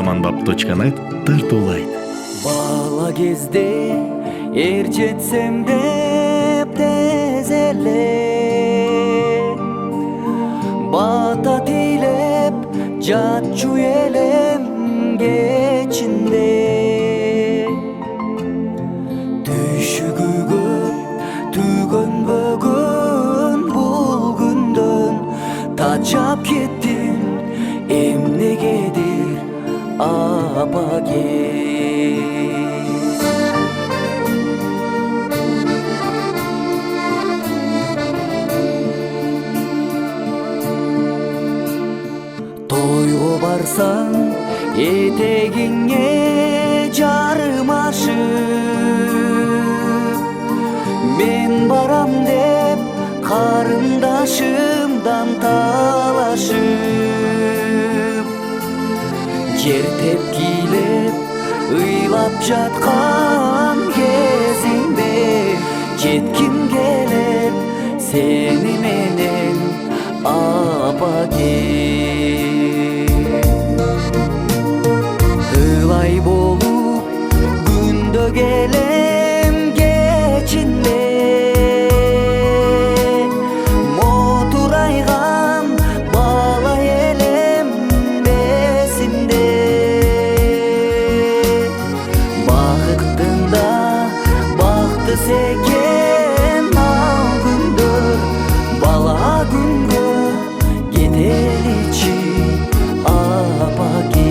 Заманбап.нет тартуулайт. Бала кезде ер жетсем деп тез эле бата тилеп жатчу элем кечинде түйшүгү көп түйгөнбөгөн бул күндөн тачап кеттим эмнегедир апагез. Тойго барсаң этегиңе жарым ашып, мен барам деп карындашымдан талашып, жер тепкилеп ыйлап жаткан кезиңде жетким келет сени менен апагез. Ылай болуп күндө келем кечинде мотурайган бала элем эсимде. Бакыттын да бактысы экен ал күндөр бала күнгө кетеличи апагез.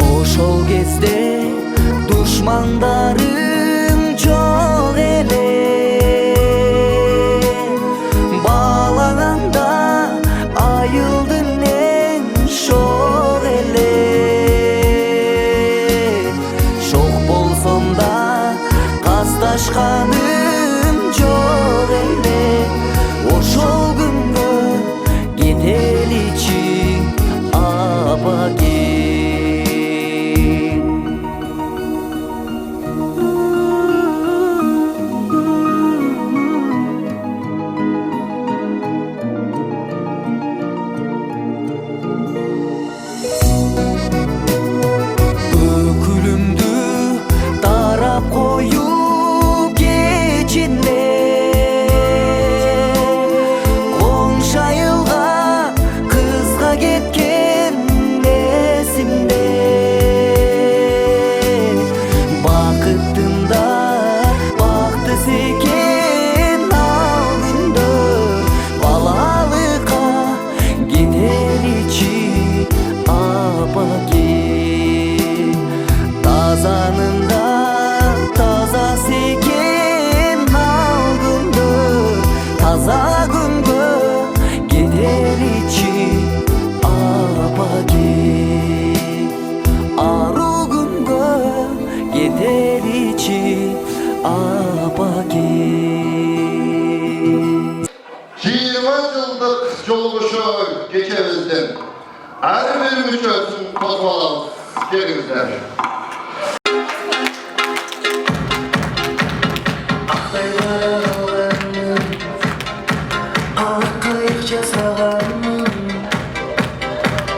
Ошол кезде душмандарым жок эле, балаганда айылдын эң шок эле. Шок болсом да касташканым жок эле, ошол күнгө кетеличи апагез. Өкүлүмдү тарап коюп кечинде коңшу айылга кызга кеткен эсимде. Бакыттын да бактысы экен ал күндөр балалыкка кетеличи апагез. Тазанын да тазасы экен ал күндөр таза күнгө кетеличи апагез. Аруу күнгө кетеличи апагез. 20 жылдык жолугушуу кечебиздин ар бир мүчөсүн козгоп алабыз. Келиңиздер.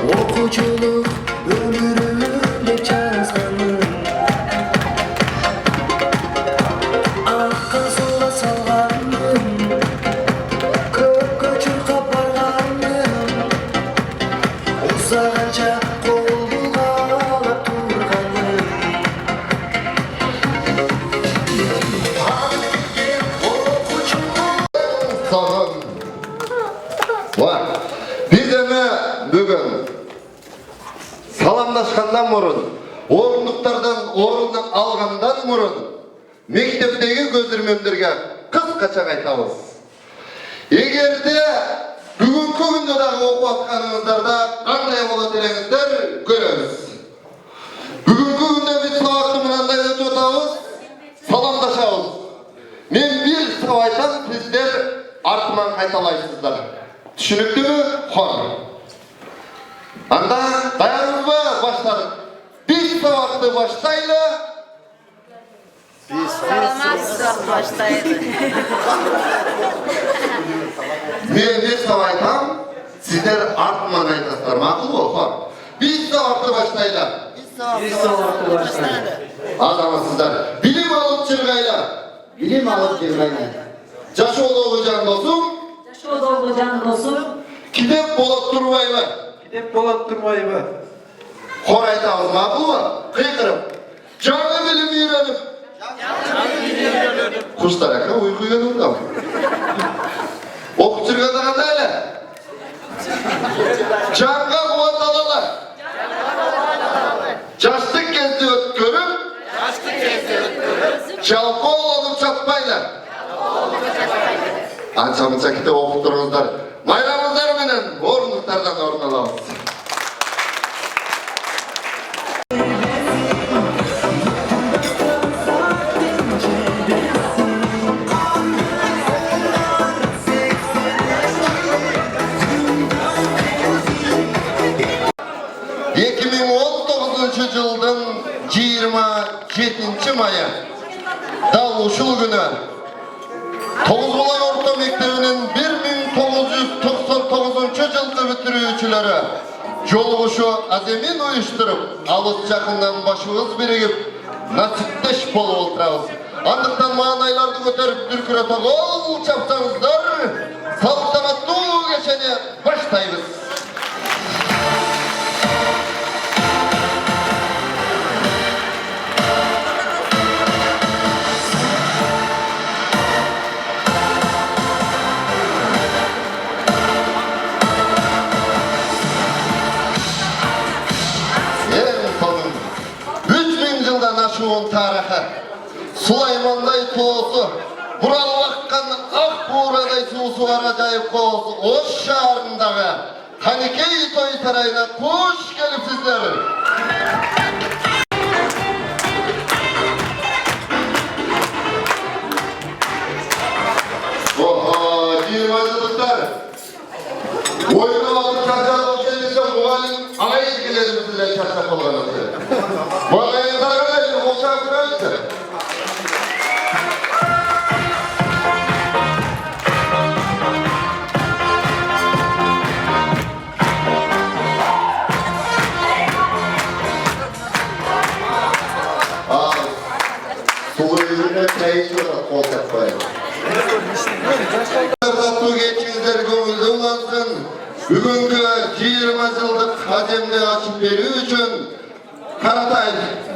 Окуучулук өмүрүмдө жазганым, акка суга салганым, көккө чуркап барганым, узаганча кол булгалап турганым. Сагын. Биз эми бүгүн саламдашкандан мурун, орундуктардан орун алгандан мурун мектептеги көзөрмөмдөргө кыскача айтабыз. Эгерде бүгүнкү күндө дагы окуп атканыңыздарда кандай болот элеңиздер көрөбүз. Бүгүнкү күндө биз сабакты мындай өтүп атабыз, саламдашабыз. Мен бир сабак айтсам, сиздер артыман кайталайсыздар. Түшүнүктүүбү? Хор. Анда даярбызбы? Баштадык. Биз сабакты баштайлы. Саламатсыз баштайды. Ne savaytam, sizler artman aytaslar, makul mu? Hop. Biz savatlı başlayla. Biz savaşta başlayalım. Adamsızlar. Bilim alıp çırgayla. Bilim alıp gelmeyler. Caşoğlu olacağın dostum. Şurada olacağın olsun. Kitap bolup durmayla. Gidip Polat durmayı. Horaytamız makul mu? Kıykırıp. Canlı bilim öğrenip. Kuşlar uykuya durdu mı? Okçurga da kadar Canga kuvat alalar. Çaştık gezdi ötkörüp. Çalkı olup çatmaylar. Ançamıza kitap okutturunuzlar. Mayramızlar menen orunluklardan orun alamız. Yılın 27 mayı dal uşul günü Toğuzbulay Orta Mektebi'nin 1999 yılda bitirүүчүлөрü жолугушуу аземин уюштуруp алыс жакындан башыбыз биригип насиптеш болуп отурабыз. Андыктан маанайларды көтөрүп дүркүрөтө кол чапсаңыздар салтанаттуу кечени баштайбыз. Aşığın tarihı, Sulaymanday toğusu, Buralı bakkan Akbuğraday suusu var acayip koğusu, Oş şaharındağı Hanikey toy sarayına hoş gelip sizler. Oha, cihazlıklar. Oyunu alıp çarşaf olsaydıkça muhalim ana ilgilerimizle çarşaf olganızı. Bana yıllar olsa kurardı. Sulu yüzüne çayı çorak olacak bayım. Tatlı geçinizler gönülde ulansın. Bugünkü 20 yıllık hademde açıp berүү üçün Karatay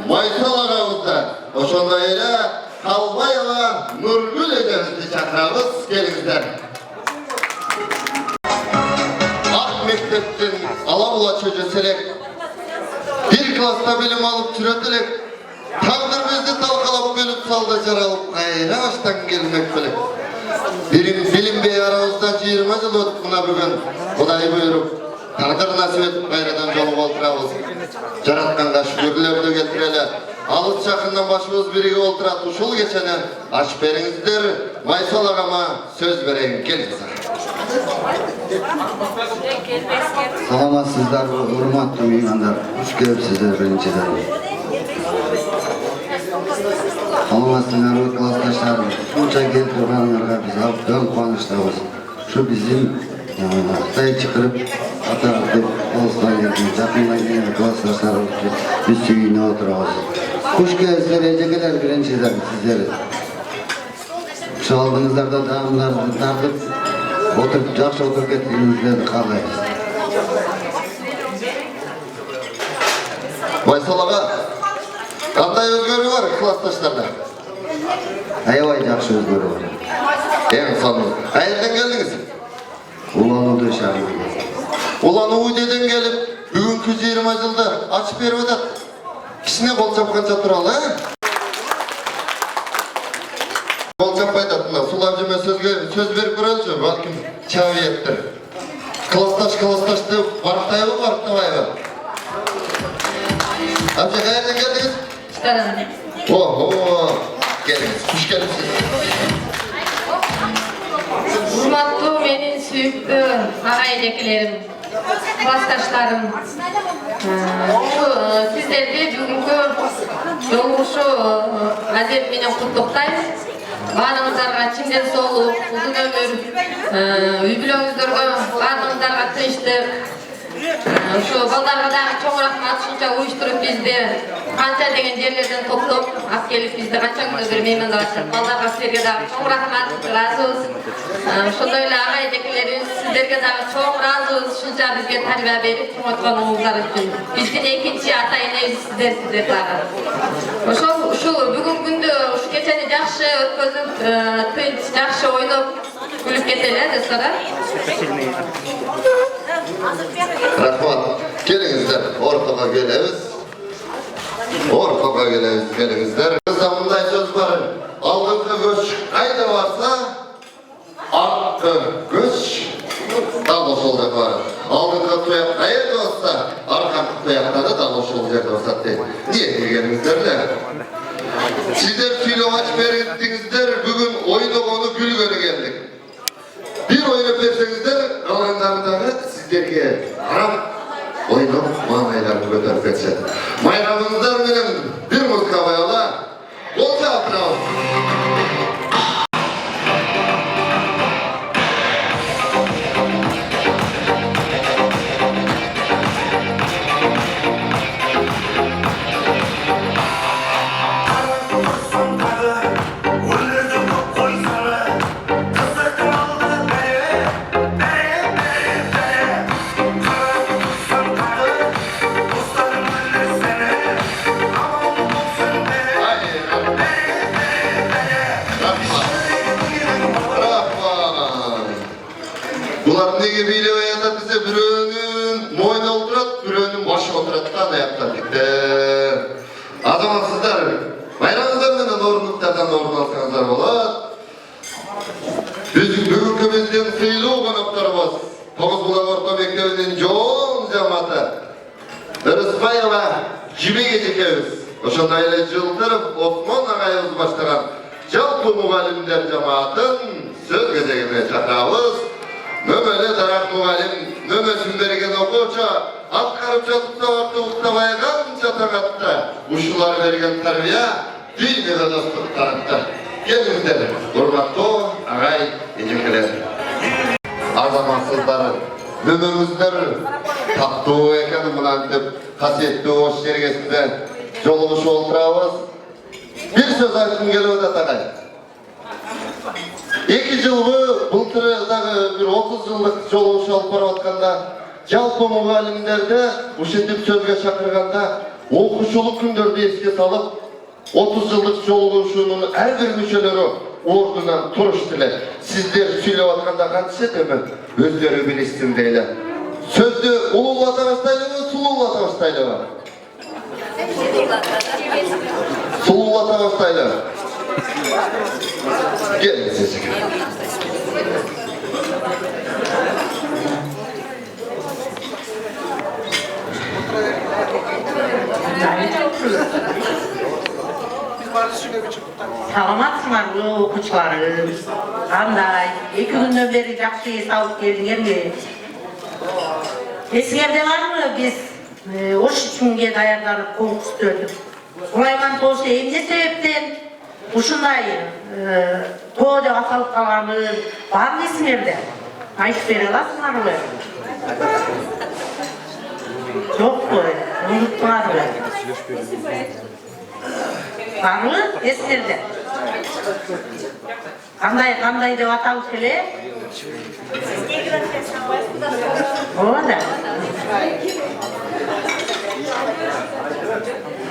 Maysal ağabeyimizden oşonda ele Kalbayeva Nurgül edemizdi çakırabız gelinizler. Ak mekteptin Alabula çocuğu selek bir klasta bilim alıp türetilek Tanrı bizi talkalap bölüp salda çaralıp gayra baştan gelmek bilek. Bilim bey aramızda 20 yıl ötüp buna bugün Kuday buyurup Tanrı nasip etip gayradan jolup olturabız. Jaratkanга şükürlerdi keltireli. Alыс жақындан başımız birige olturat uşul geçeni açıp beriңiздер. Maysal ağama söz bereyim kelingizler. Саламатсыздар, урматтуу меймандар. Хуш келипсиздер биринчиден. Саламатсыңарбы классташтарым. Ушунча келип турганыңарга биз абдан кубанычтабыз. Ушу биздин Кытай чакырып атап Оозга келген жакындан келген классташтарыбызды биз үйүнө отурабыз. Хуш келипсиздер эжекелер биринчиден сиздер. Ушу алдыңыздарда даамдарды тартып отырып жакшы отуруп кеткениңиздерди каалайбыз. Maysal ağa, qanday özgörүү бар классташтарда? Аябай жакшы өзгөрүү бар. Эң сонун. Кайерден келдиңиз? Улан-Удэ шаарынан. Улан-Удэден келип, бүгүнкү 20 жылда ачып берип атат. Кичине кол чапканча туралы, Кол чаппай атат. Мына сулап жеме сөз берип көрөлүчү, балким чабиеттир. Классташты барктайбы, барктабайбы? Amca kayerden geldiniz? Çıkaralım. Oho, geldiniz, hoş geldiniz. Urmatlı menin süyüktü ağaydekilerim, klastaşlarım. Sizlerdi bugünkü Жолугушу азет менен куттуктайбыз. Баарыңыздарга чынден соолук, узун өмүр, үй бүлөңүздөргө баарыңыздарга тынчтык. Şu baldarga dagы чоң рахмат, ушунча уюштуруп бизди канча деген жерлерден топтоп алып келип бизди канча күндөр бери меймандашып, балдарга силерге дагы чоң рахмат, ыраазыбыз. Ошондой эле агай эжекелерибиз, сиздерге дагы чоң ыраазыбыз, ушунча бизге тарбия берип чоңойтконуңуздар үчүн. Биздин экинчи ата энебиз сиздер дагы. Ушул бүгүнкү күндү ушу кечени жакшы өткөзүп, тынч, жакшы ойноп күлүп кетели, достор. Rahmat. Gelingizler, ortaga gelemiz. Ortaga gelemiz, gelingizler. Kızamınday söz var. Aldınkı göç kayda varsa, arttı göç daloş olacak var. Aldınkı tuyak kayda olsa, arkamkı tuyakta da daloş olacak olsa değil. Niye gelingizler de? Sizler filovaç verginizler, bugün oynogonu gülgönü geldik. Bir oynap versengizler, kalanlarından sizlerge haram oynap manaylarını götürüp etsin. Mayramınızlar benim bir muska bayala, olca atrav. Bular nege beyle oyanda bize birönün moyna oturat, birönün başı oturattan ayakta dikti. Azamansızlar, bayramızlar menen orunluklardan orun alsanızlar bolat. Biz bugünkü bizden sıyılуу konaklarımız, Toğuz Bulan Orta Mektebi'nin joğun cemaati. Irısbayeva Jime Gecekemiz. Oşonday ele жылдырып Osman ağayımız başlagan жалпы muğalimler cemaatin söz gezegine çakabız. Nömele darak muğalim, nömesini bergen okuça, atkarıp çatıpta vardı uqtabaygan çatakatta. Uşular bergen tarbiya, bilmede dostluk tarafta. Gelinizler, hurmatlı ağay ejekeler. Azamansızlar, nömemizler taktуу ekeni bilen dep kasiyetli hoş yergesinde joluguşup olturabız. Bir söz aytım gelip atagay. 2 жылғы былтырдағы bir 30 жылдық жолугуш алып барып атканда, жалпы мұғалімдерді ушинтип сөзгө чакырганда, окуучулук күндөрдү эске салып, 30 жылдық жолугушунун ар бир мүчөлөрү ордунан туруштуле. Сиздер сүйлөп атканда кантсе эми өздөрү билишсин дейли. Сөздү улуулата баштайлыбы, сулуулата баштайлыбы? Сулуулата баштайлыбы. Gelin siz. Саламатсыңарбы окуучуларым? Кандай? 2 күндөн бери жакшы эс алып келдиңерби? Эсиңерде барбы биз ош үчүнгө даярданып конкурсту өтүп? Сулайман тоосу эмне себептен ушундай тоо деп аталып калганы барбы эсиңерде? Айтып бере аласыңарбы? Жокпу? Унуттуңарбы? Барбы эсиңерде? Кандай деп аталып эле? Оода.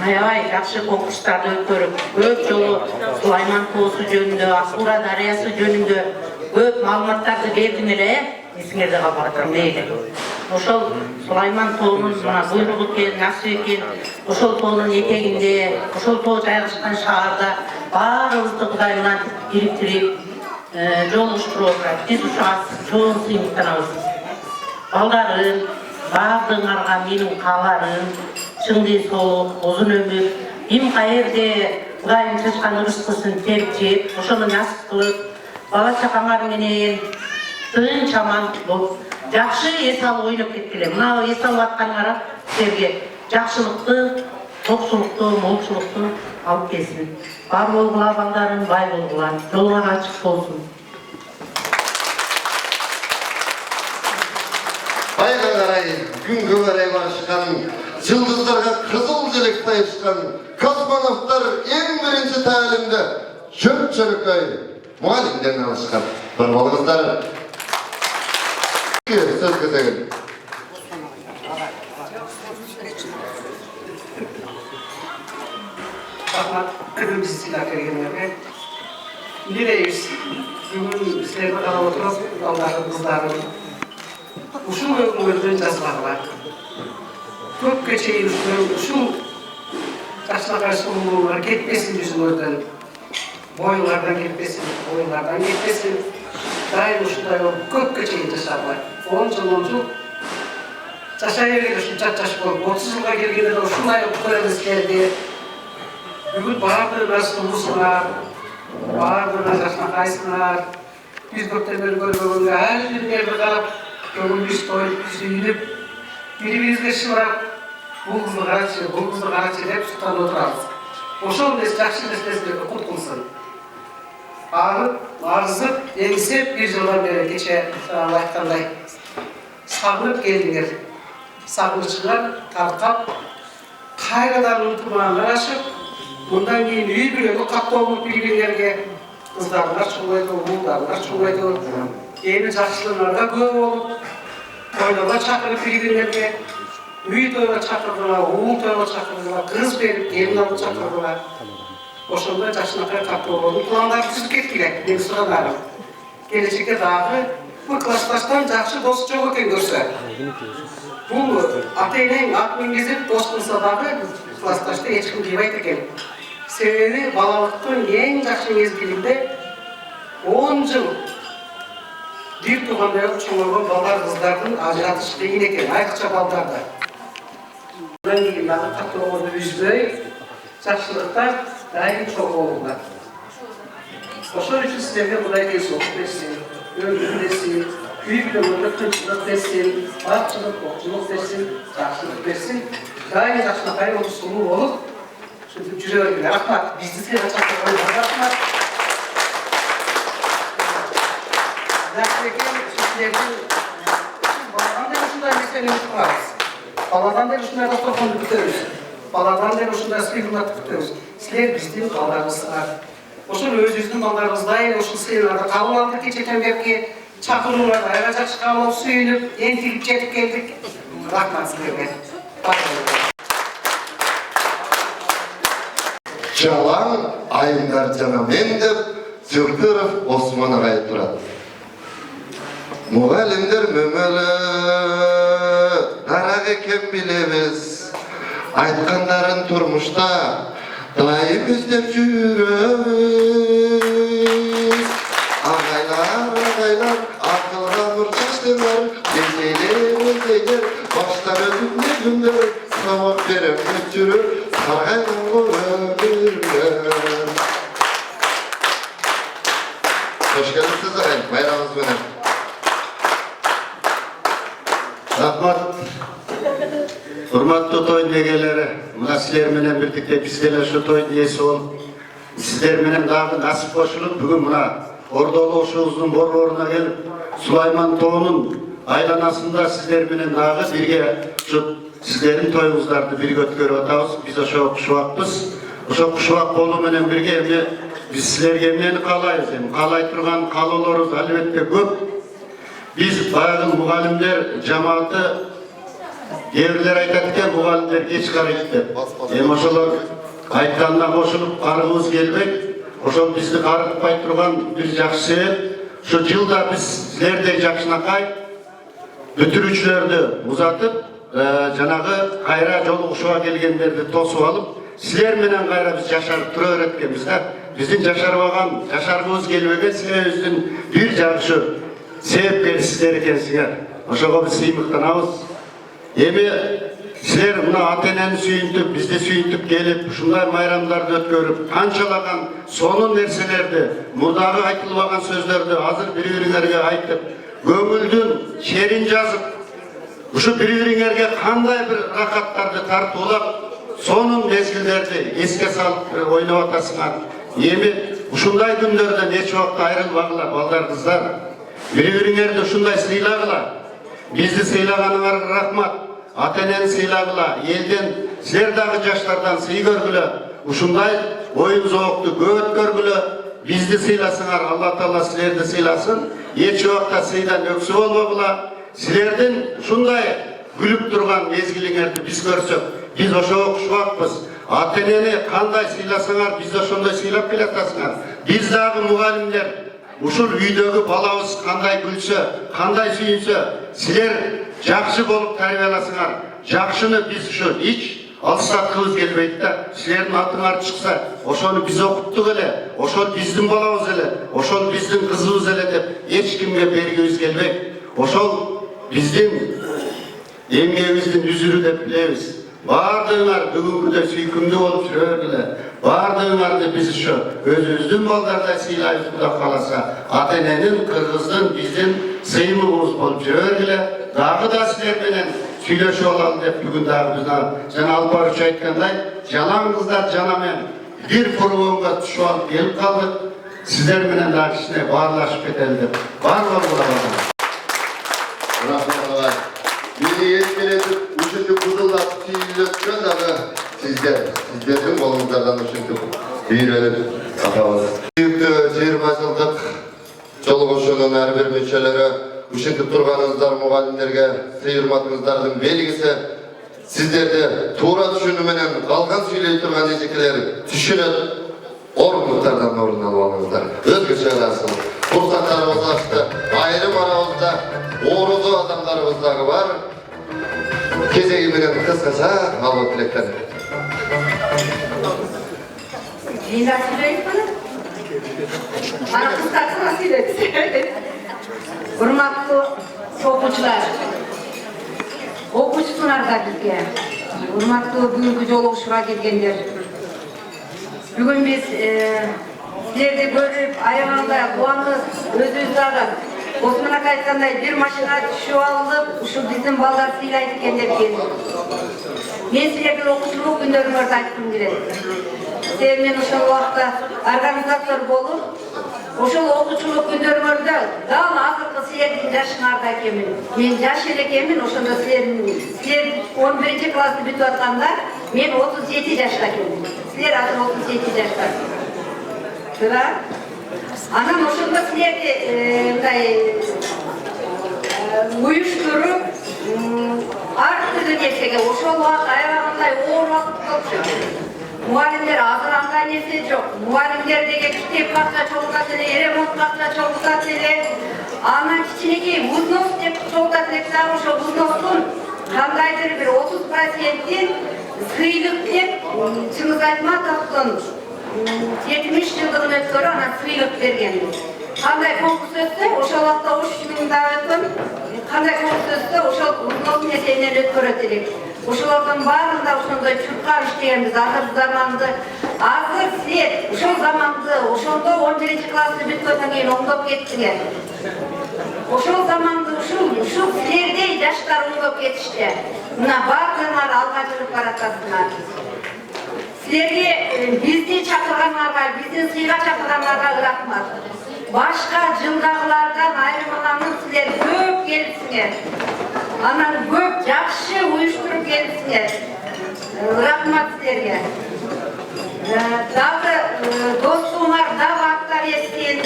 Аябай жакшы конкурстарды өткөрүп, көп жолу Сулайман тоосу жөнүндө, Акбура дарыясы жөнүндө көп маалыматтарды бердим эле, эсиңерде калбаптыр дейли. Ошол Сулайман тоонун мына буйругу экен, насып экен, ошол тоонун этегинде, ошол тоо жайгашкан шаарда баарыбызды Кудай менен бириктирип, жолугуштуруп отурат. Биз ушуга чоң сыймыктанабыз. Балдарым, баардыгыңарга менин кааларым, чың денсаулык, узун өмүр, им каерде Кудайым чачкан ырыскысын теп жеп, ошону насып кылып, бала чакаңар менен тынч аман болуп, жакшы эс алып ойноп кеткиле. Мына эс алып атканыңарга силерге жакшылыкты, токчулукту, молчулукту алып келсин. Бар болгула балдарың бай болгула, жолуңар ачык болсун. Айга карай, күнгө карай барышкан, жылдыздарга кызыл желек тайышкан космонавттар эң биринчи таалимде чөп-чөрөкөй мугалимден алышкан. Бір болуңуздар. Сөз кезегин. Biz silahlar gelmeye dileyiz. Bugün sizlerle beraber oturup Allah'ın kızlarını uşun ömrünün yazılarlar. Çok geçeyi uşun taşla karşı umurlar gitmesin yüzünlerden. Boyunlardan gitmesin, boyunlardan gitmesin. Daim uşunda yok, çok geçeyi taşlarlar. 10 yıl taşayabilir, şu taş olup 30 yılga gelgende de uşunda yok, bu kadar geldi. Bugün bağırdı Resulullah, bağırdı Nazarına kaysınlar. Biz göktemleri görmüyoruz, her bir yerde kalıp, gönlümüz toyup, üzülüp, birbirimizle şımarıp, bu kızı Karaçı hep tutan oturarız. Oşol biz жақсы nesnesleri kurtulsun. Ağrıp, ağrızıp, emisip bir yıldan beri geçe aytkanday sağınıp geldiler. Sağınışçılar tarkap, kayradan unutmağına aşıp, bundan keyin үй бүлөгө каттоо болуп биrbirlerге кыздарына чуңайды, уулдарына чуңайды. Эми жакшылыктарга көп болуп, тойлорго чакырып биrbirlerге, үй тойго чакырдылар, уул тойго чакырдылар, кыз берип, келин алып чакырдылар. Ошондой жакшылыкка каттоо болуп, пландарды түзүп кеткиле, мен сурадарым. Келечекте дагы бул классташтан жакшы дос жок экен көрсө. Бул ата-энең ат мингизип дос кылса дагы классташты эч ким кыйбайт экен. Себеби балалыктын эң жакшы мезгилинде 10 жыл бир туугандай чоңойгон балдар кыздардын ажыратыш кыйын экен, айрыкча балдарда. Андан кийин дагы каттоого үзбөй, жакшылыктар дайым чоң болуңдар. Ошол үчүн силерге Кудай теңсиздик берсин, өмүр берсин, үй бүлөгөргө тынччылык берсин, бакчылык, окчулук берсин, жакшылык берсин. Дайым жакшылыкка сулуу болуп, жүрө бергиле. Рахмат. Бизди силерге чакыргандарга рахмат. Жакшы экен, силердин баладан бери ушундай нерсени кылабыз. Баладан бери ушундай дасторконду күтөбүз. Баладан бери ушундай сыйынатты күтөбүз. Силер биздин балдарыбызсыңар. Ошол өзүбүздүн балдарыбыздай ушул сыйларды кабыл алдык кечэтен берки чакырууларды айга жакшы кабыл алып сүйүнүп, энтилип жетип келдик. Рахмат силерге. Жалаң айымдар жана мен деп Сүртүров Осман агай турат. Мугалимдер мөмөлө дарак экен билебиз. Айткандарын турмушта дайым издеп жүрөбүз. Агайлар, акылга мурчаштыңар, эзейлер, баштан өтүп не күндөр, сабак берем жүрүп, саргайдын өмүргө. Hoş geldiniz efendim, bayramınız benim. Rahmat. Hurmatlı toy negeleri, mına sizler menen birlikte bizdeler şu toy diyesi ol. Sizler menen dağı nasip koşulup bugün mına Ordalı Oşuğuz'un borboruna gelip Sulayman Toğ'un aylanasında sizler menen dağı birge şu sizlerin toyunuzlardı bir götkörü atağız. Biz oşo kuşuakpız. Oşo kuşuak bolu menen birge biz sizlerge meni kalayız. Kalay turgan kaloloruz elbette köp. Biz bayağın mugalimler cemaatı devriler aytatken mugalimler geç karaydı. Oşolor aytkanına koşulup karığımız gelmek. Oşol bizni karıkpay turgan bir jakşı. Şu yılda biz sizlerden jakşınakay bütürüçlördü uzatıp janagı kayra jolu uşuğa gelgenlerdi tosup alıp sizler menen kayra biz jaşarıp tura öğretkemiz da bizdin jaşarbagan, jaşargыбыз келбеген себебибиздин bir жагышы себепкери сиздер экенсиңер. Ошого биз сыймыктанабыз. Эми силер мына ата-энени сүйүнтүп, бизди сүйүнтүп келип, ушундай майрамдарды өткөрүп, канчалаган сонун нерселерди, мурдагы айтылбаган сөздөрдү азыр бири-бириңерге айтып, көңүлдүн шерин жазып, ушу бири-бириңерге кандай бир ракаттарды тартуулап, Sonun mezgillerdi eske salıp oynap atasыңар. Эми ушундай күндөрдө нече убакта айрылбагыла балдар кыздар. Бири-бириңерди ушундай сыйлагыла. Бизди сыйлаганыңарга рахмат. Ата-энени сыйлагыла. Элден силер дагы жаштардан сый көргүлө. Ушундай оюн зоокту көп өткөргүлө. Бизди сыйласыңар, Алла Таала силерди сыйласын. Эч убакта сыйдан өксү болбогула. Силердин ушундай күлүп турган мезгилиңерди биз көрсөк, биз ошого окшобакпыз. Ата-энени кандай сыйласаңар, биз ошондой сыйлап келатасыңар. Биз дагы мугалимдер ушул үйдөгү балабыз кандай күлсө, кандай сүйүнсө, силер жакшы болуп тарбияласыңар. Жакшыны биз ушу эч алсаткыбыз келбейт да, силердин атыңар чыкса, ошону биз окуттук эле, ошол биздин балабыз эле, ошол биздин кызыбыз эле деп эч кимге бергибиз келбейт. Ошол биздин эмгегибиздин үзүрү деп билебиз. Бардыңар бүгүнкүдөй сүйкүмдүү болуп жүргүлө. Бардыңарды биз ушу өзүбүздүн балдардай сыйлайбыз, Кудай кааласа. Ата-эненин, кыргыздын, биздин сыймыгыбыз болуп жүргүлө. Дагы да силер менен сүйлөшүп алалы деп бүгүн дагы биз жана Алпаруч айткандай, жалаң кыздар жанамен бир фургонго түшүп алып келип калдык. Сиздер менен дагы кичине баарлашып кетели деп. Бар болгула. Рахмат. Beni yetkilenip uçundu kudurlap tüyülötken dağı sizlerden kolunuzlardan uçundu büyülenip atamız. Büyüktü 20 yıldık Çolgoşu'nun her bir müçeleri uçundu turganızlar mugallimlerge sıyırmadığınızların belgisi sizlerde tuğra düşünümenen kalgan söyleyip turgan ecekileri düşünüp orgunluklardan orundan olmanızlar. Özgürce olasınız. Fırsatlarımız açtı. Ayrım aramızda oğrudu adamlarımızda var. Кезегіменен қысқаша алып тілектер. Жиында сөйлейік бұны? Ана қысқасына сөйлейік. Құрметті оқушылар, оқушысыңар да бізге. Құрметті бүгінгі жолаушыға келгендер. Бүгін біз сіздерді көріп, аяғанда қуанып, өзімізді алып. Османа айтқандай bir машина түшіп алып, ушул биздин балдар сыйлайт экен деп келди. Мен силердин окуучулук күндөрүңөрдү айткым келет. Силер менен ошол убакта организатор болуп, ошол окуучулук күндөрүңөрдө дал азыркы силердин жашыңарда экенмин. Мен жаш эле экенмин, ошондо силер 11 классты бүтүп атканда, мен 37 жашта экенмин. Силер азыр 37 жаштасыздар. Анан ошондо силерди мындай уюштуруп, ар түрдүү нерсеге ошол убакыт аябагандай оор убакыт болчу. Мугалимдер азыр андай нерсе жок. Мугалимдер деген китеп катка чогултат эле, ремонт катка чогултат эле. Анан кичинекей взнос деп чогултат эле, дагы ошол взностун кандайдыр бир 30%-ин сыйлык деп Чыңгыз Айтматовдун 70 жылдығын өткөрү анан сыйлык бергенбиз. Кандай конкурс өтсө, ошол убакта 3000 да өтүн. Кандай конкурс өтсө, ошол узун эсенен өткөрөт элек. Ошолордун баарында ошондой чуркап иштегенбиз. Азыр силер ошол заманды, ошондо 11 классты бүткөндөн кийин оңдоп кеттиңер. Ошол заманды ушул силердей жаштар оңдоп кетишти. Мына бардыңар алга жүрүп баратасыңар. Силерге бизди чакыргандарга, биздин сыйга чакыргандарга рахмат. Башка жылдагылардан айырмаланып силер көп келипсиңер. Анан көп жакшы уюштуруп келипсиңер. Рахмат силерге. Дагы достуңар дагы аттар эстин.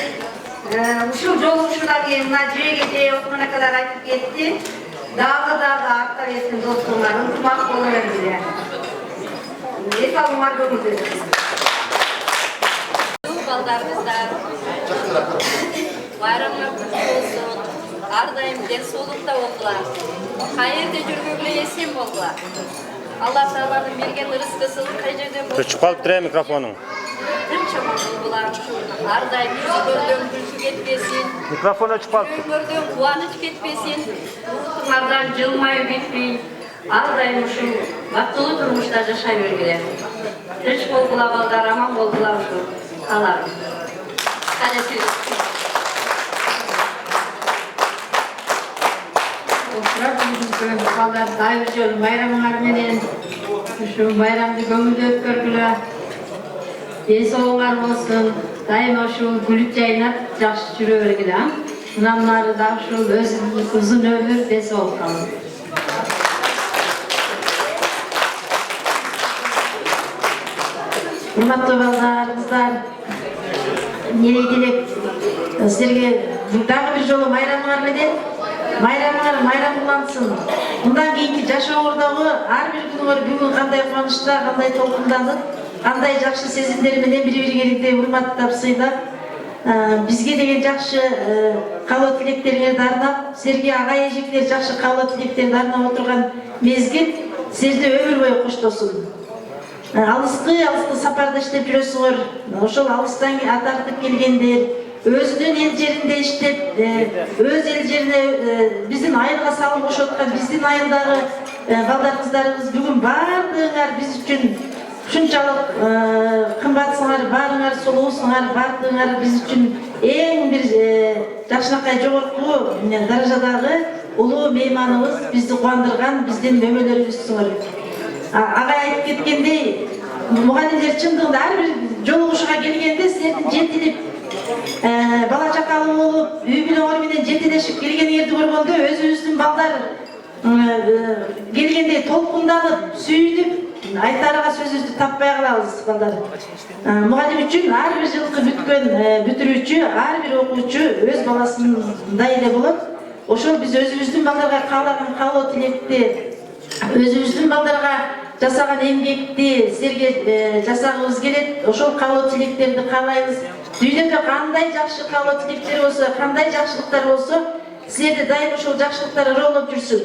Ушул жолугушуудан кийин мына жеге Осман акалар айтып кетти. Дагы аттар эстин достуңар, ынтымак боло бергиле. Балдарымыздар байрамlar құтты болсын, ардайым денсаулықта болғыла, қайерде жүргенде есен болғыла. Алла Тағаланың берген рызқысын қай жерден болсын. Күшіп қалып тұрайым микрофоның. Тынчаман болғылар, ардайым көрден күлкі кетпесін. Микрофон өчіп қалып. Көрден қуаныш кетпесін, ұқтыңардан жылмайы кетпейін. Ардайым үшін бақытты тұрмышта жашай бергілер. Тыныш болғыла балдар, аман болғыла үшін қаларым. Балдар дайыр жол байрамыңар менен Uшу bayramды көңүлдүү өткөргүлө. Ден соолугуңар болсун. Дайыма ушул күлүп жайнап жакшы жүрө бергиле. Мындан ары да ушул узун өмүр, ден соолук калсын. Урматтуу балдар, кыздар, нелей делек силерге дагы бир жолу майрамыңар менен майрамыңар майрам кылансын. Мындан кийинки жашооңордогу ар бир күнүңөр бүгүн кандай кубанычта, кандай толкунданып, кандай жакшы сезимдер менен бири-бириңерди урматтап, сыйлап, бизге деген жакшы каалоо тилектериңерди арнап, силерге агай эжектер жакшы каалоо тилектерди арнап отурган мезгил силерди өмүр бою коштосун. Алыскы сапарда иштеп жүрөсүңөр. Ошол алыстан тартып келгендер, өзүнүн эл жеринде иштеп, өз эл жерине биздин айылга салым кошуп аткан биздин айылдагы балдар кыздарыбыз бүгүн баардыгыңар биз үчүн ушунчалык кымбатсыңар, баарыңар солуусуңар, баардыгыңар биз үчүн эң бир жакшынакай жогорку даражадагы улуу мейманыбыз, бизди кубандырган биздин мөмөлөрүбүзсүңөр. Агай айтып кеткендей, мугалимдер чындыгында ар бир жолугушууга келгенде силердин жетилип, бала чакалуу болуп, үй бүлөңөр менен жетилешип келгениңерди көргөндө өзүбүздүн балдар келгендей толкунданып, сүйүнүп, айтарга сөзүбүздү таппай калабыз, балдар. Мугалим үчүн ар бир жылкы бүткөн бүтүрүүчү, ар бир окуучу өз баласындай эле болот. Ошол биз өзүбүздүн балдарга каалаган каалоо тилекти, өзүбүздүн балдарга жасаган эмгекти силерге жасагыбыз келет. Ошол каалоо тилектерди каалайбыз. Дүйнөдө кандай жакшы каалоо тилектер болсо, кандай жакшылыктар болсо, силерди дайым ошол жакшылыктар ыроолоп жүрсүн.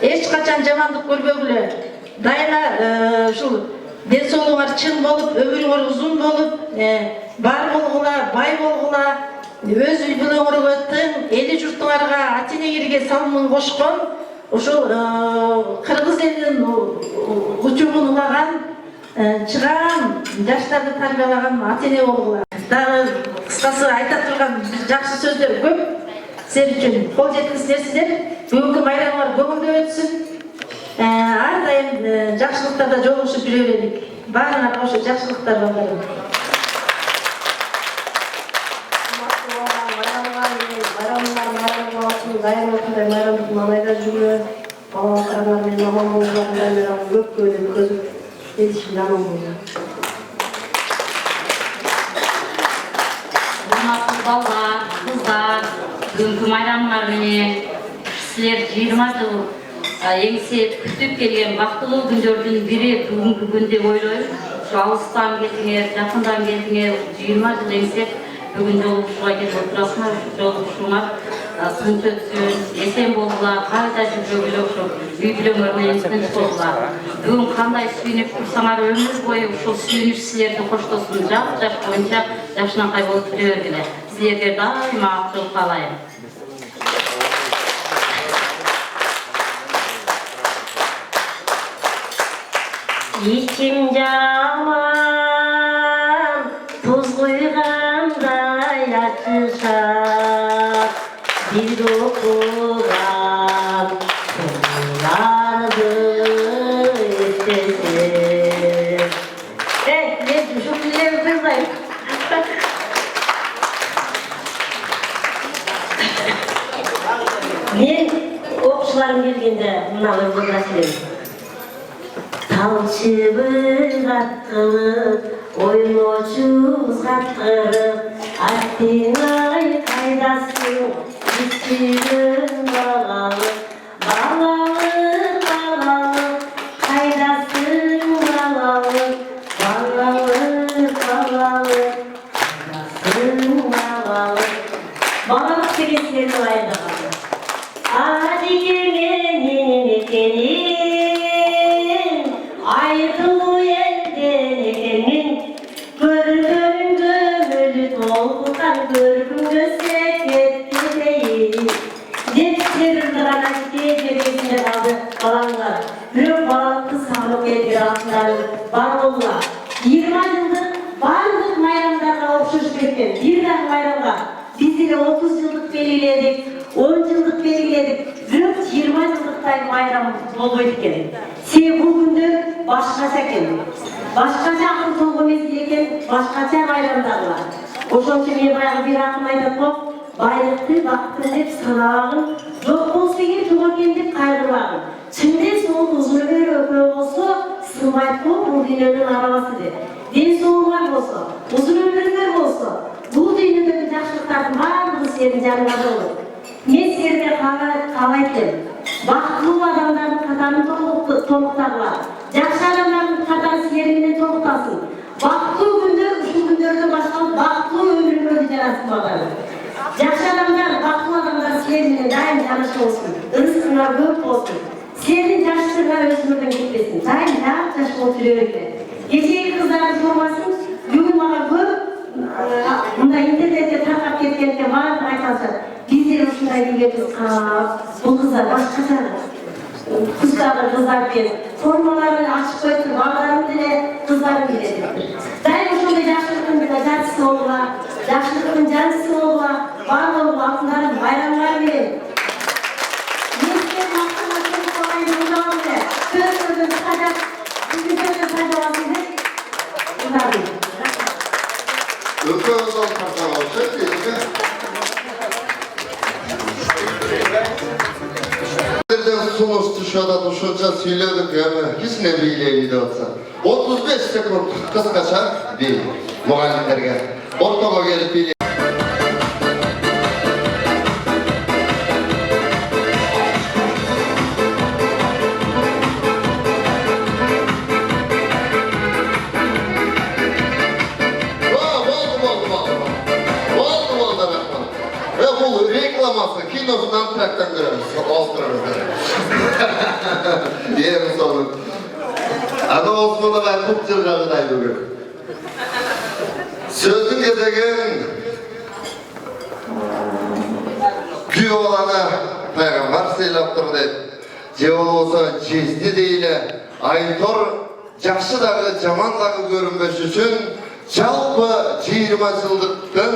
Эч качан жамандык көрбөгүлө. Дайыма ушул ден соолугуңар чың болуп, өмүрүңөр узун болуп, бар болгула, бай болгула, өз үй бүлөңөргө тың, эли журтуңарга, ата-энеңерге салымын кошкон, ушул кыргыз элинин учугун улаган, чыгаан, жаштарды тарбиялаган ата-эне болгула. Дагы кыскасы айта турган жакшы сөздөр көп. Силер үчүн кол жеткис нерселер. Бүгүнкү майрамыңар көңүлдүү өтсүн. Ар дайым жакшылыктарда жолугушуп жүрө берелик. Баарыңарга ошо жакшылыктар балдарым. Дайым ошондой майрамдык малайда жүргөн балалар менен аман болгондар менен көп көңүл көзүп элишимде аман болду. Урматтуу балдар, кыздар, бүгүнкү майрамыңар менен силер 20 жыл эңсеп күтүп келген бактылуу күндөрдүн бири бүгүнкү күн деп ойлойм. Ушу алыстан келдиңер, жакындан келдиңер, 20 жыл эңсеп бүгүн жолугушууга келип отурасыңар. Жолугушууңар тынч өтсүн, эсен болгула, кайда жүргүлө ошо үй бүлөңөр менен тынч болгула. Бүгүн кандай сүйүнүп турсаңар өмүр бою ушул сүйүнүч силерди коштосун, жаш боюнча жакшынакай болуп жүрө бергиле. Силерге дайыма ак жол каалайм. İçim caman tuz kuyganday açışar, bir dokudan konulardı istedim. Ne düşük bilerim kızlayım. Men okuşlarım gelgende mınalı bırakayım. Talçıbır katkılıp, oynoçuz katkılıp, Attinay kaydasın, üstünün bağalıp, bağalıp, bağalıp, kaydasın bağalıp, bağalıp, bağalıp, kaydasın bağalıp. Bağalıp seviyesini ayırdık. Hadi gelin ekenin, ayrılığı elden ekenin, görgün gömülü dolduran görgün göstergetti değil. Jetler ırgana gecebesine kaldı balanlar, bürük balıklı sağlık eldir altından var olma. 20 yıldır bardық майрамдарға оқшыш кеткен, бірден майрамға бізде 30 жылдық белгіледік, 10 жылдық белгіледік, бірақ 20 жылдықтай майрам болбайды екен. Себебі бұл күндер башқа ekan. Başkaça akıl tolgu mezgil eken, başkaça bayramlar var. Oşon için men bayağı bir akım aytap kop, baylıkты, baktı dep sanabagın, yok bolsa yer çok eкен dep kaygırbagın. Çimde soğuk uzun ömür öpö bolsa, sığmayıp kop bu dünyanın arabası de. Den soğuğlar bolsa, uzun ömürler bolsa, bu dünyadaki жақсылықтардың барлығы сенің жаныңда olur. Men sende қалайтын. Бақытты адамдардың қатарын толықтағыла. Жақсы адамдардың қатары сеніңмен толықтасын. Бақытты күндер, ұшыл күндерден басталып, бақытты өміріңді жарасın бағаны. Жақсы адамдар, бақытты адамдар сеніңмен дайым жанашы болсын. Рызқыңа көп болсын. Сенің жашылығына өзіңірден кетпесін. Дайым жаш болып жүре берген. Кешегі қыздардың формасын бүгін маған көп мында интернетте тарқап кеткенде барлығы айтады. Біздер осындай үйлеріміз қап, бұл қыздар басқаша құстағы қыздармен формаларын ашып қойып, балаларым деле, қыздарым келеді. Дайым ошондай жакшылыктын жартысы болуға, жакшылыктын жанчысы болуға, барлығы алтындарым, байрамдар менен. Мен сен мактана сөз кылайын ужабам эле. Сөздөрдөн сажап, биздин сөздөн сажабасын деп ужабым. Öpüyoruz onu kapalı. Çok iyi. Nereden sonuçtu şu anda duşunca söyledik ya. Hiç ne bileydi olsa. 35 sekund kıskaça değil. Muhaliflerge. Ortama gelip bileydi. Kinosundan traktan görürüz, Oscar'ımızda. Yerim sonun. Ana Osman'a ben çok çılgağıday bugün. Sözün gezegen güy olana Peygamber seylaptır deyip cevap olsa cesti deyle aytor жақсы дағы жаман дағы көрінбеш үшін жалпы 20 жылдықтың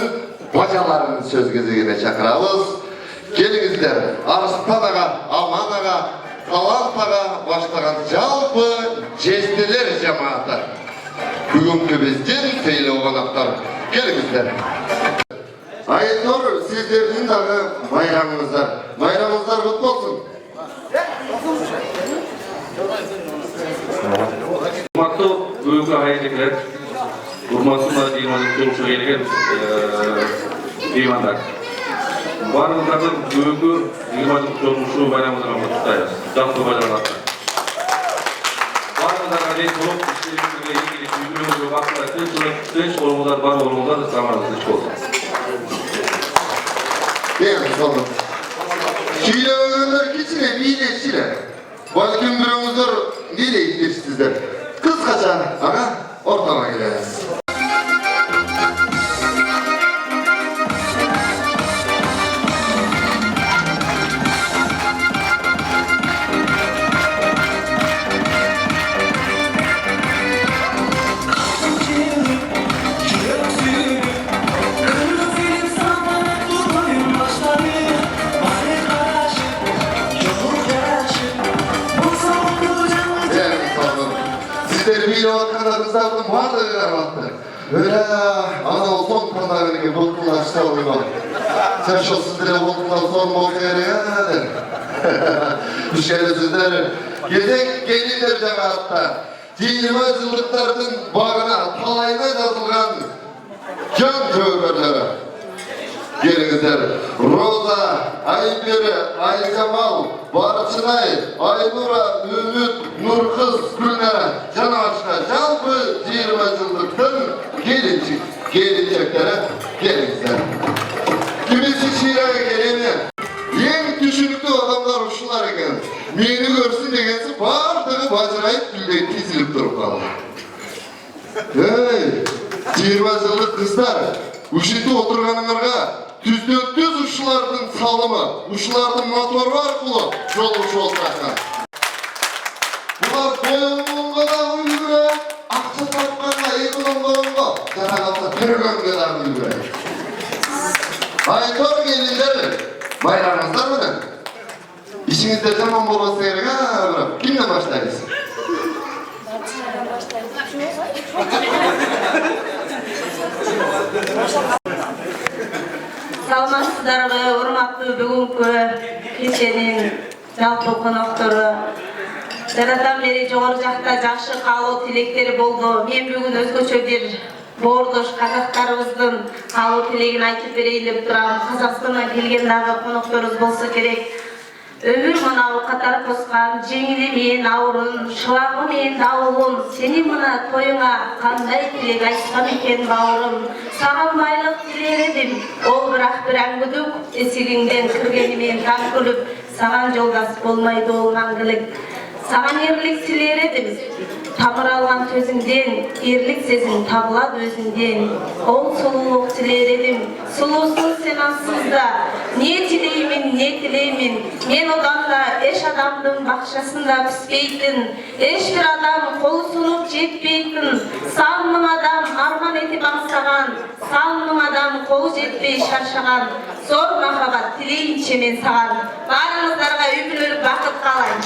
бажаларын сөз кезегіне шақырамыз. Келіңіздер, Арыстан аға, Аман аға, Талант аға баштаған жалпы жестелер жамааты. Бүгінгі бізден сейлі қонақтар. Келіңіздер. Айтор, сіздердің дағы майрамыңыздар. Майрамыңыздар құтты болсын. Құрметті бүгінгі ағайындекілер, құрметті 20 жыл келген меймандар. Барлықтарды бүгінгі 20 жыл байрамыңызға құттықтаймыз. Жақсы байрамдар. Барлықтарға ден болып, іштеріңізге еңгелік үйгіліңізге бақытта тіс орынғыздар, бар орынғыздар, самарыңыз тіс болсын. Ең соны. Күйлеуіңіздер кешіне бейлесшілер. Балкин біріңіздер билейсіздер. Қысқаша, аға, ортама келеміз. Kızlardım vardı herhalde. Öyle ana son kanalındaki bulutlaşta oluyor. Sen şu sizlere bulutlar son bolkaya der. Bu şeyde sizler gezek gelirler cemaatta. 20 yıllıklardan bağına talayına yazılgan can tövberleri. Gelingizler, Roza, Ayberi, Aykamal, Barçınay, Aynura, Ümit, Nurkız, Gülnere, Canaşka, жалпы 20 yıllıktan gelinceklere gelingizler. Kimisi şiiraya gelene, en düşünüklü adamlar uşular eken, meni görsün degensi bardığı bacırayıp güldeyip tizilip durup kaldı. Hey, 20 yıllık kızlar, ушинтип отурганыңарга түздөн-түз ушулардын салымы, ушулардын мотору аркылуу жол болсакан. Булар коюнга да үлгүрөт, акча тапканга экономгонго, жана калса төргөнгө да үлгүрөт. Айтор келиндер, байрамыңыздар менен. Ишиңизде жаман болбосо керек, кимден баштайбыз? Саламатсыздарбы, урматтуу бүгүнкү кеченин жалпы коноктору. Жарадан бери жогору жакта жакшы каалоо тилектери болду. Мен бүгүн өзгөчө бир боордош казактарыбыздын каалоо тилегин айтып берейин деп турам. Казакстандан келген дагы конокторубуз болсо керек. Өмүр мынау катар коскан, жеңили менен аурун, шыбагы менен дауылым, сени мына тоюңа кандай тилек айткан экен бауырым. Сага байлык тилер эдим, ол бирок бир аңгүдүк, эсигиңден киргени менен таң күлүп, саган жолдаш болмойду ол маңгылык. Саган эрлик тилер эдим, тамыр алган төзүңден, эрлик сезим табылат өзүңден. Ол сулуулук тилер эдим, сулуусун сен ансыз да, не тилеймин, не тилеймин. Мен одан да эш адамдын бакчасында писпейтин, эч бир адам колу сунуп жетпейтин. Сан миң адам арман этип аңсаган, сан миң адам колу жетпей шаршаган. Зор махабат тилейинчи мен саган. Баарыңыздарга өмүрлүк бакыт каалайм.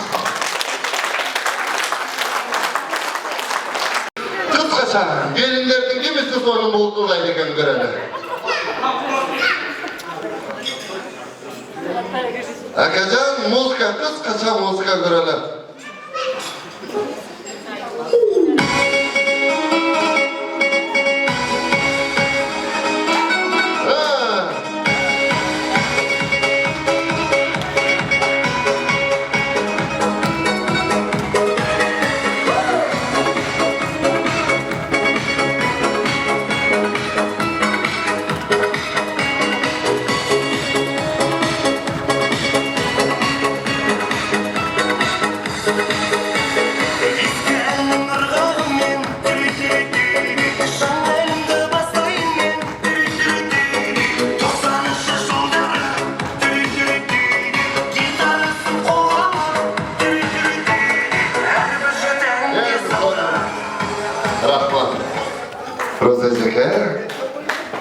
Kıskaça, gelinlerinin kimisi sorun buldular ekan göreli. Akacan, muzika, kıskaça muzika göreli.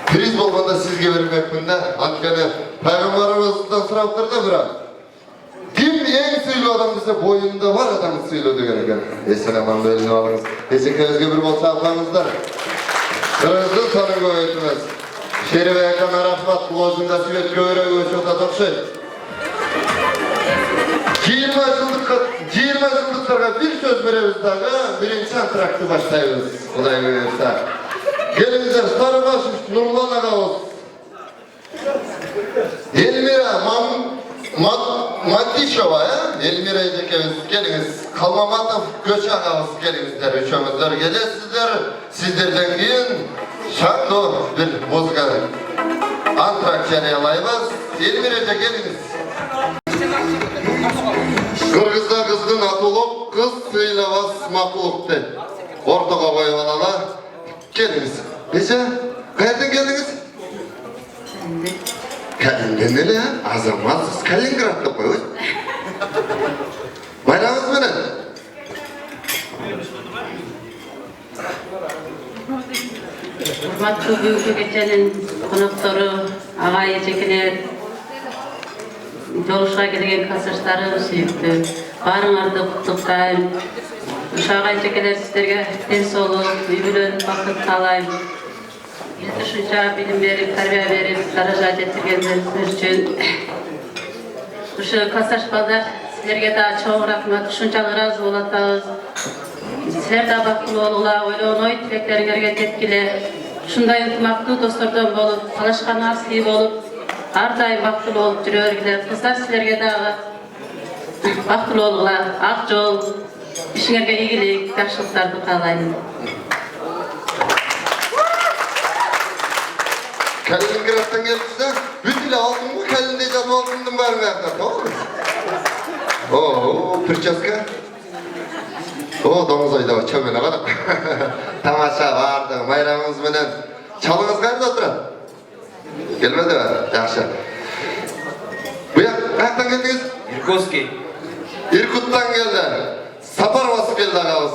Priz bolganda sizge vermekmin de, antkeni Peygamberimizden sıraptır da bırak. Kim en süylü adam ise boyunda var adamı süylü diyor eken. Esselam'ın belini alınız. Teşekkürüzge bir bol sağlamızlar. Kırızlı tanın göğütümüz. Şerife yakana rahmat bulozunda süvet göğüre göğüçota tokşay. 20 yıllıklarga bir söz veremiz dağı, birinci antraktı başlayırız. Kuday göğürse. Gelinizler Sarıbaş Nurlan Ağaoğuz. Elmira Matişova ya. Elmira edekemiz geliniz. Kalmamatov Göç Ağaoğuz gelinizler. Üçümüzler gelesizler. Sizlerden keyin şanlı bir muzika antrakt jarıyalayбыз. Elmiraga geliniz. Kırgızda kızdın atılıp, kız sıylabas makuluk de. Ortaga koyup alalar. Geldiniz. Neyse, nereden geldiniz? Kalinden öyle ya, azamatsız Kalingrad'da koyuyor. Bayramınız mı ne? Hurmatlı büyük geçenin konukları, ağay çekiler, joluşa gelgen kasırçları süyüktü. Barыңарды құттықтайм. Uşağay çekiler sizlerge ders olup, üyülön vakit kalayım. Yetişince bilim verip, terbiye verip, daraja getirgenleriniz için. Uşu kasırçpalar sizlerge daha çok rahmet, şunçalı razı olatağız. Sizler de bakılı olula, oyluğun oy tileklerine yetkile. Şunday ıntımaqlı dostlardan bolup, kalaşkan asli bolup, ardayım bakılı olup duruyorlar. Kızlar sizlerge daha bakılı olula, ak yol, işinlerge iyilik, yaxşılıklardı kalayım. Kalingrad'dan geldinizde, bütüle aldın mı? Kalinde canı aldın var mı? Tamam mı? Oo, Pırçaska. O domuz oyda çömene kadar. Tamaşa vardı, bayramımız menen. Çalınız nerede oturun? Gelmedi mi? Yaxşı. Buya, kayaktan geldiniz? Irkutski. Irkut'tan geldi. Sapar basıp geldi ağabey.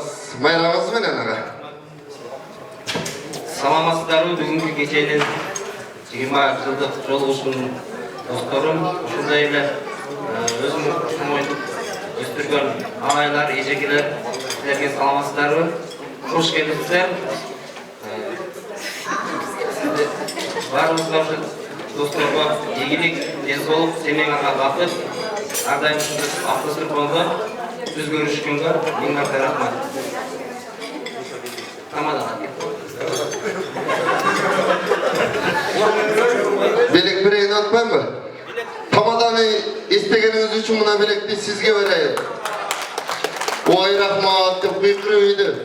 Bayramımız menen ağa. Salamasızlarım bugünkü gecenin 20 yıllık жолугушунун досторум, ушундай эле өзүм oyup өстүргөн агайлар, эжекелер, силерге саламатсыздарбы? Hoş geldinizler. Barımızda dostlarıma ilgilik, densoluk, semeğine bakıp, ardayım haftasını konuda düz görüşkünde minnettar rahmat. Tamam. Bilek bireyin atmam mı? Tamadanı istegeniniz için buna bilekti sizge vereyim. Oy rahmat dep buyuruydu.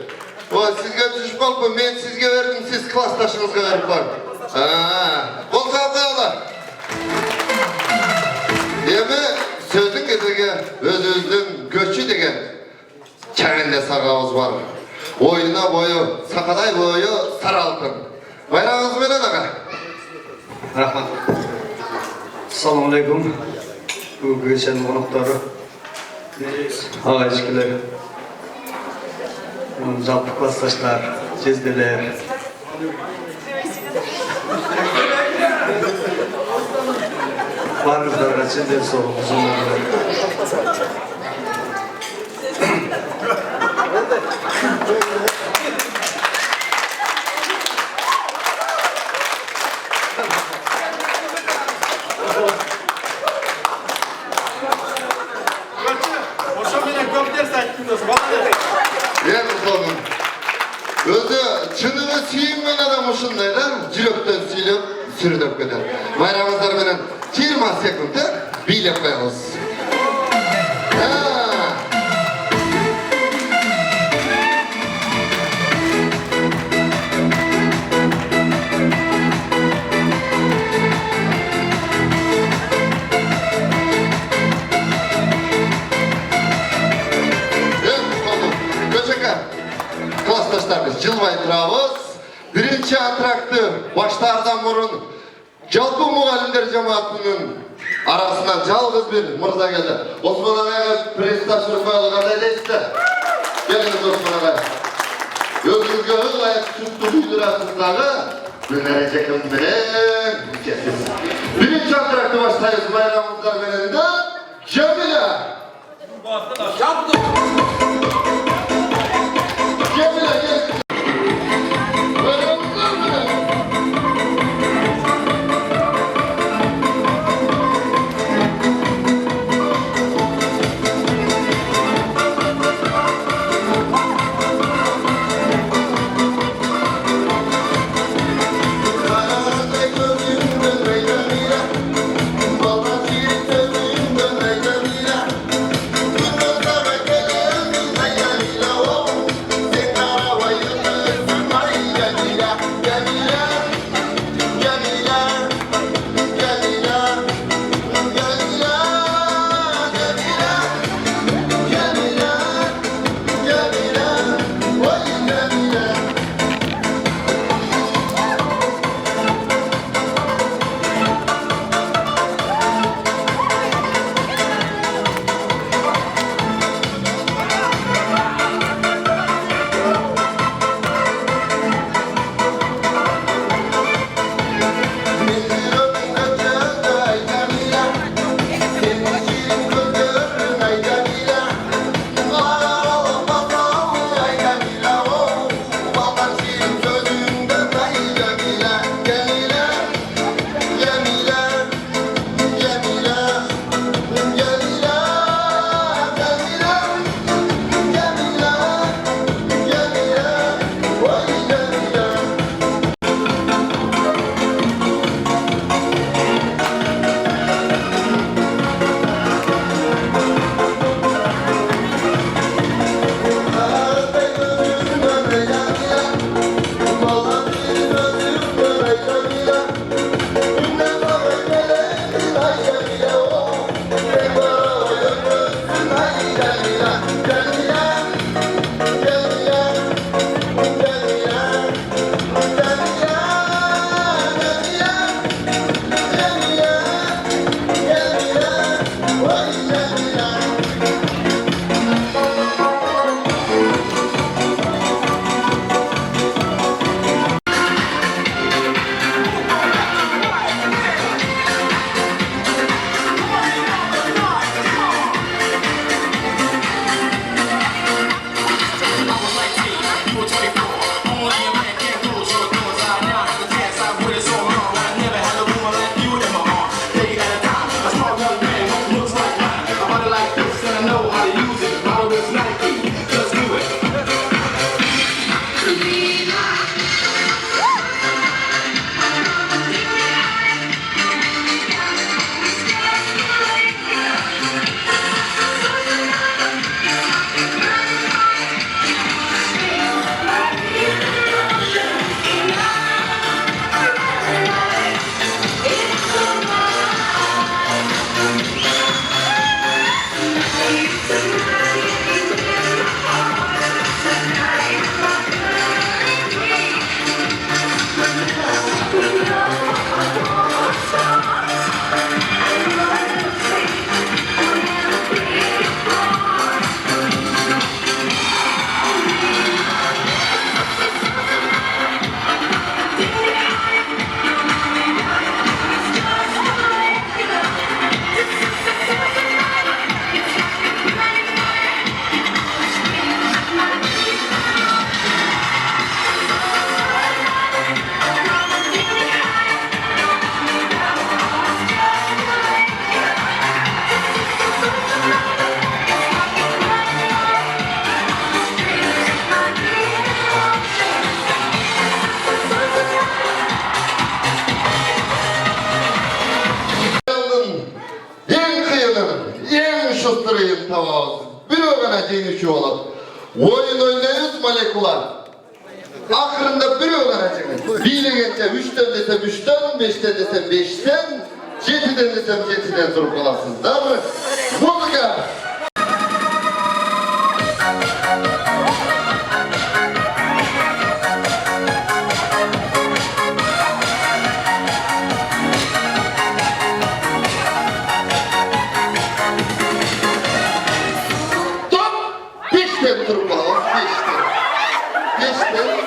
O sizge düşüp kalıp men sizge verdim, siz klastaşınızga verip var. Kol kalkıyorlar. Demi sözün gezege özünüzün göçü degen çerende sağağız var. Oyuna boyu, sakaday boyu sarı altın. Bayrağınız benen ağa. Rahmat. Assalamu alaikum. Bu geçen konukları, ağaçkiler, zaptı klastaşlar, cezdeler. Varlıklarına çizden sorun uzunlarına. Yer sonum. Özü çınığı suyunmen adam uşundaylar, cürökten süylep sürüdöp gider. Bayramızlar benen 20 sekundda biylep koyamız. Klastaşlarımız jılbay turabız. Birinci antraktı başlardan burun Jalpı muğalimler cemaatinin arasından жалғыз bir mırza geldi. Osman Ağa'ya prestasyon koyalım edeysizler. Geliniz Osman Ağa'ya. Özünüzge öz ayak süttü duydurasınızдағы Günlerecekім bilen ülkesiz. Birinci antraktı başlayız bayramımızlar beninde Cemile. Cemile gel. Bayramımızlar beninde. Baba, oyununu. En şusturayım tavaz. Bir öğene jeyinişi olur. Oyun oynayız molekular. Ahırında bir öğreneceğiz. Bilegence 3'ten desem 3'ten, 5'ten desem 5'ten, 7'den desem 7'den durup kalasınız. Değil mi? Muzika! Beşten durup kalalım. Beşten duralım.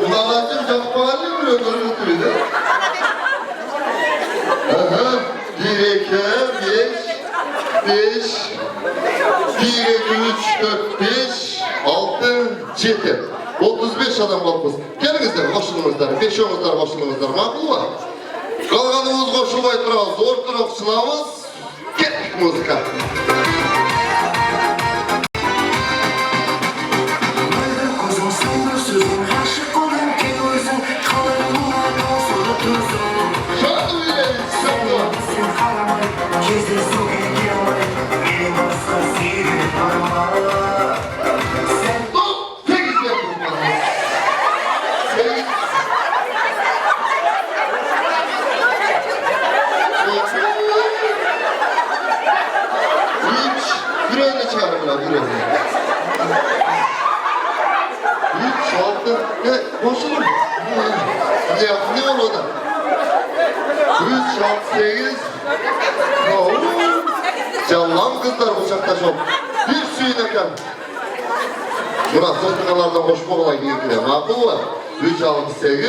Ulanacım Japani mi ödülü oturuyor? Aha, 1, 2, 5, 1, 2, 3, 4, 5, 6, 7. 35 adam kalkmış. Gelingizler koşulunuzlar, 5 omuzlar koşulunuzlar. Makul var. Kalganımız koşulmay turabız, zor turab sınavız. Kettik muzika. Boşulur. Ne olur da? 3, 6, 8. Canlan kızlar bıçakta çok. Bir suyun eken. Buna sırtıkalardan koşma olayı ilgili. Makul var. 3, 6, 8.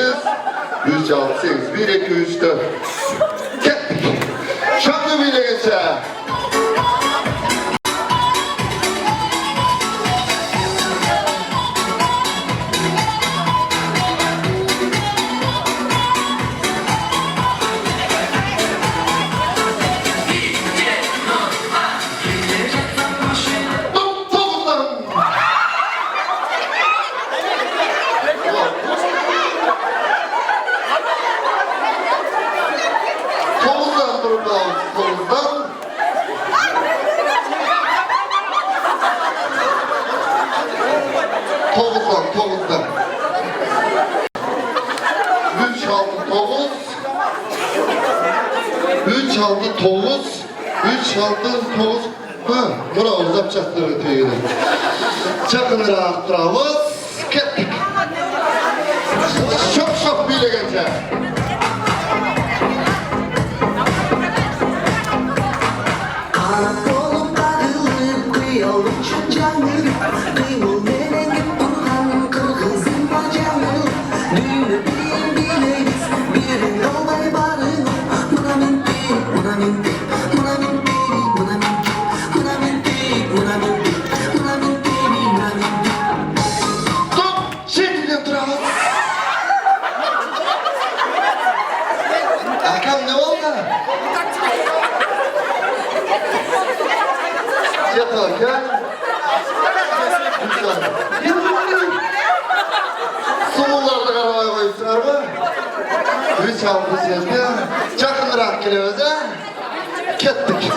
3, 6, 8. 1, 2, 3, 4. Kettik. Şanlı bile geçer. Tavuzdan. 3, 6, tavuz. 3, 6, tavuz. 3, 6, tavuz. Ha, buna uzapacaktır öteye. Çakınırak turabız. Kettik. Şok bilegence. Yatarken soğullarda karavaya koyupsular mı? 3, 6, 7. Çakınırak geliyoruz ha? Kettik.